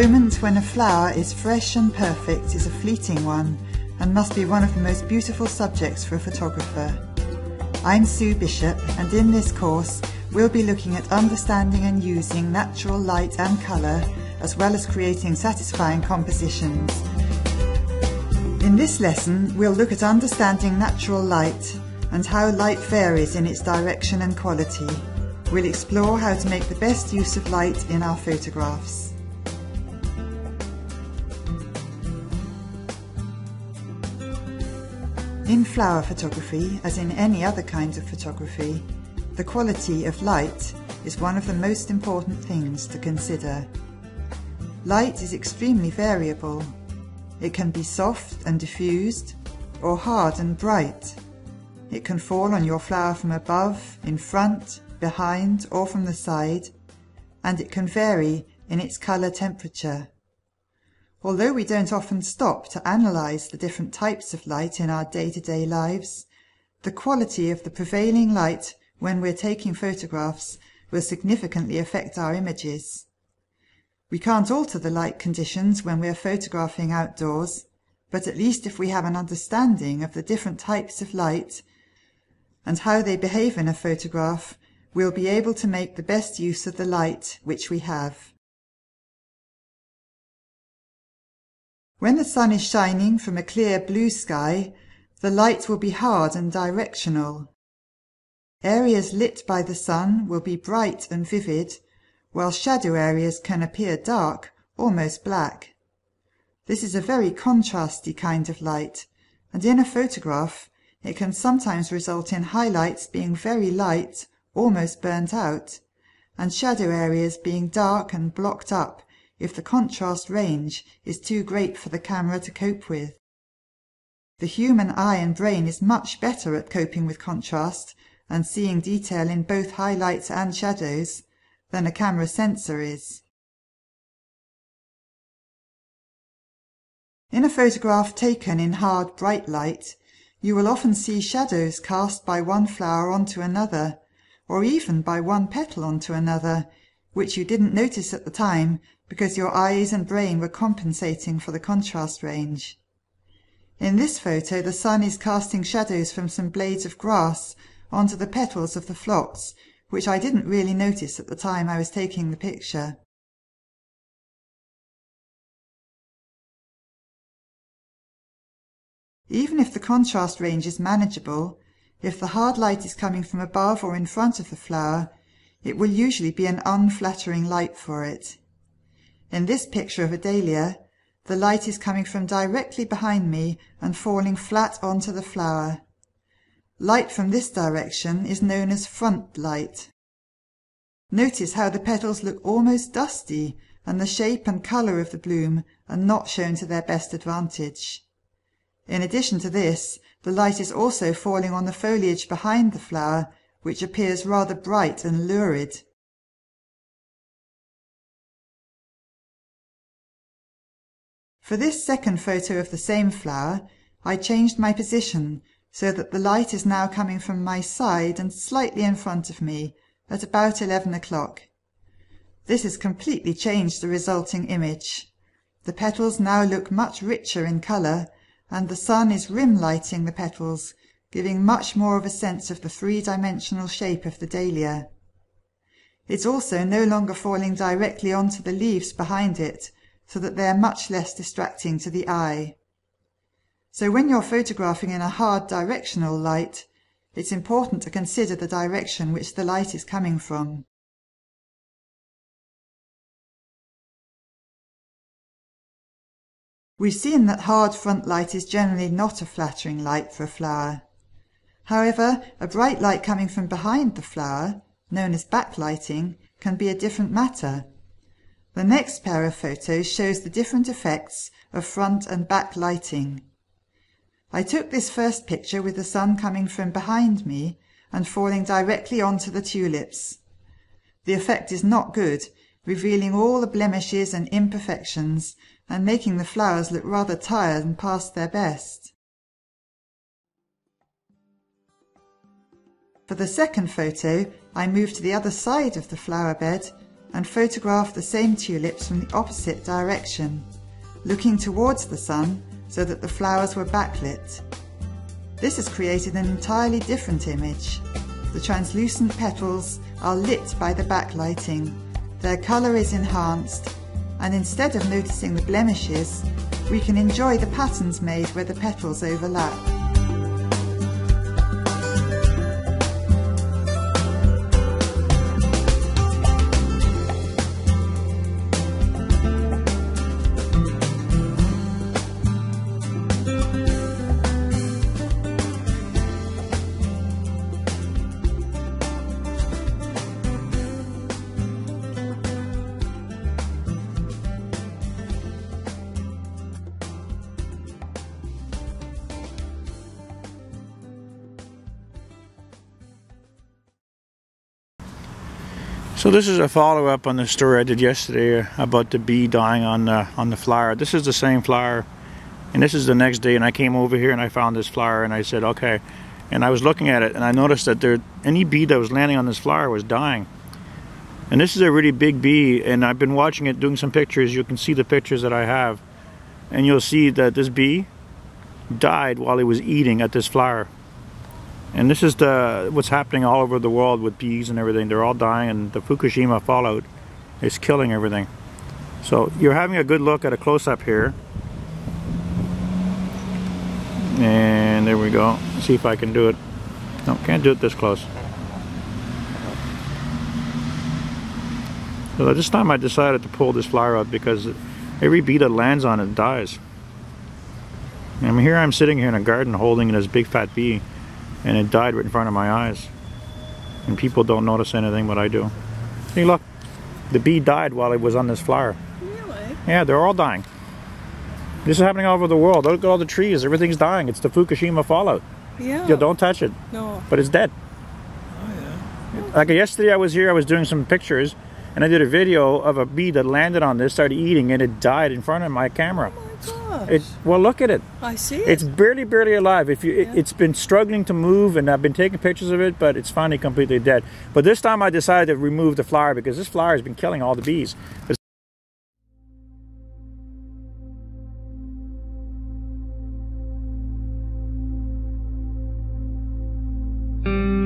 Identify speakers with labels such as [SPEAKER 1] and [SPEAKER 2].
[SPEAKER 1] moment when a flower is fresh and perfect is a fleeting one and must be one of the most beautiful subjects for a photographer. I'm Sue Bishop, and in this course we'll be looking at understanding and using natural light and colour, as well as creating satisfying compositions. In this lesson we'll look at understanding natural light and how light varies in its direction and quality. We'll explore how to make the best use of light in our photographs. In flower photography, as in any other kind of photography, the quality of light is one of the most important things to consider. Light is extremely variable. It can be soft and diffused, or hard and bright. It can fall on your flower from above, in front, behind, or from the side, and it can vary in its colour temperature. Although we don't often stop to analyse the different types of light in our day-to-day lives, the quality of the prevailing light when we're taking photographs will significantly affect our images. We can't alter the light conditions when we're photographing outdoors, but at least if we have an understanding of the different types of light and how they behave in a photograph, we'll be able to make the best use of the light which we have. When the sun is shining from a clear blue sky, the light will be hard and directional. Areas lit by the sun will be bright and vivid, while shadow areas can appear dark, almost black. This is a very contrasty kind of light, and in a photograph it can sometimes result in highlights being very light, almost burnt out, and shadow areas being dark and blocked up if the contrast range is too great for the camera to cope with. The human eye and brain is much better at coping with contrast and seeing detail in both highlights and shadows than a camera sensor is. In a photograph taken in hard, bright light, you will often see shadows cast by one flower onto another, or even by one petal onto another, which you didn't notice at the time because your eyes and brain were compensating for the contrast range. In this photo, the sun is casting shadows from some blades of grass onto the petals of the phlox, which I didn't really notice at the time I was taking the picture. Even if the contrast range is manageable, if the hard light is coming from above or in front of the flower, it will usually be an unflattering light for it. In this picture of a dahlia, the light is coming from directly behind me and falling flat onto the flower. Light from this direction is known as front light. Notice how the petals look almost dusty and the shape and colour of the bloom are not shown to their best advantage. In addition to this, the light is also falling on the foliage behind the flower, which appears rather bright and lurid. For this second photo of the same flower, I changed my position so that the light is now coming from my side and slightly in front of me at about 11 o'clock. This has completely changed the resulting image. The petals now look much richer in colour, and the sun is rim lighting the petals, giving much more of a sense of the three-dimensional shape of the dahlia. It's also no longer falling directly onto the leaves behind it, so that they are much less distracting to the eye. So when you're photographing in a hard directional light, it's important to consider the direction which the light is coming from. We've seen that hard front light is generally not a flattering light for a flower. However, a bright light coming from behind the flower, known as backlighting, can be a different matter. The next pair of photos shows the different effects of front and back lighting. I took this first picture with the sun coming from behind me and falling directly onto the tulips. The effect is not good, revealing all the blemishes and imperfections and making the flowers look rather tired and past their best. For the second photo, I moved to the other side of the flower bed and photograph the same tulips from the opposite direction, looking towards the sun so that the flowers were backlit. This has created an entirely different image. The translucent petals are lit by the backlighting, their colour is enhanced, and instead of noticing the blemishes, we can enjoy the patterns made where the petals overlap.
[SPEAKER 2] So this is a follow-up on the story I did yesterday about the bee dying on the flower. This is the same flower, and this is the next day, and I came over here and I found this flower and I said okay, and I was looking at it and I noticed that any bee that was landing on this flower was dying. And this is a really big bee, and I've been watching it, doing some pictures. You can see the pictures that I have, and you'll see that this bee died while he was eating at this flower. And this is what's happening all over the world with bees and everything. They're all dying, and the Fukushima fallout is killing everything. So you're having a good look at a close-up here. And there we go. Let's see if I can do it. No, can't do it this close. So this time I decided to pull this flower out because every bee that lands on it dies. And here I'm sitting here in a garden holding this big fat bee, and it died right in front of my eyes. And people don't notice anything, but I do. See, look, the bee died while it was on this flower.
[SPEAKER 3] Really?
[SPEAKER 2] Yeah, they're all dying. This is happening all over the world. Look at all the trees, everything's dying. It's the Fukushima fallout.
[SPEAKER 3] Yeah.
[SPEAKER 2] Yeah, don't touch it.
[SPEAKER 3] No.
[SPEAKER 2] But it's dead.
[SPEAKER 3] Oh yeah.
[SPEAKER 2] Like yesterday I was here, I was doing some pictures, and I did a video of a bee that landed on this, started eating, and it died in front of my camera.
[SPEAKER 3] Oh my gosh.
[SPEAKER 2] Well, look at it.
[SPEAKER 3] I see it.
[SPEAKER 2] It's barely alive. It's been struggling to move, and I've been taking pictures of it, but it's finally completely dead. But this time I decided to remove the flower because this flower has been killing all the bees.
[SPEAKER 3] Mm.